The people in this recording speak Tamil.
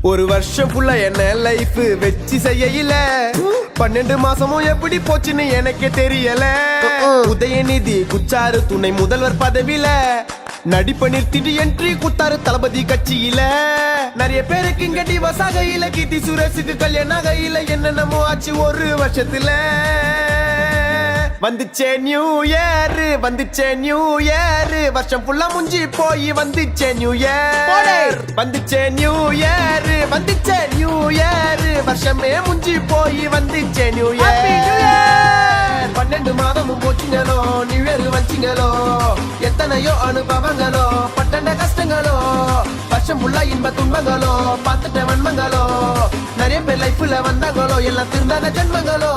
ஒரு வருஷம் ஃபுல்லா என்ன லைஃப் வெச்சு செய்யல 12 மாசமும் எப்படி போச்சுன்னு எனக்கே தெரியல. உதயநிதி குச்சாரு துணை முதல்வர் பதவியில நடிப்ப நிறுத்திட்டு என்ட்ரி குத்தாரு தளபதி கட்சியில. நிறைய பேருக்கு இங்க டிவோர்ஸ் ஆகையில, கீர்த்தி சுரேஷுக்கு கல்யாணம் ஆகையில, என்னென்னமோ ஆச்சு ஒரு வருஷத்துல. வந்துச்சே நியூ இயர், வந்துச்சே நியூ இயர், வருஷம் ஃபுல்லா முஞ்சி போய் வந்துச்சே நியூ இயர். வந்துச்சே நியூ இயர், வந்துச்சே நியூ இயர், வருஷமே முஞ்சி போய் வந்துச்சே நியூ இயர். 12 மாதமும் போச்சுங்களோ, நியூ இயர் வச்சிங்களோ, எத்தனையோ அனுபவங்களோ, பட்டண்ட கஷ்டங்களோ, வருஷம் ஃபுல்லா இன்ப துன்பங்களோ, பார்த்துட்ட வன்மங்களோ, நிறைய பேர் லைஃப்ல வந்தாங்களோ, எல்லாம் திருந்தாத ஜென்மங்களோ.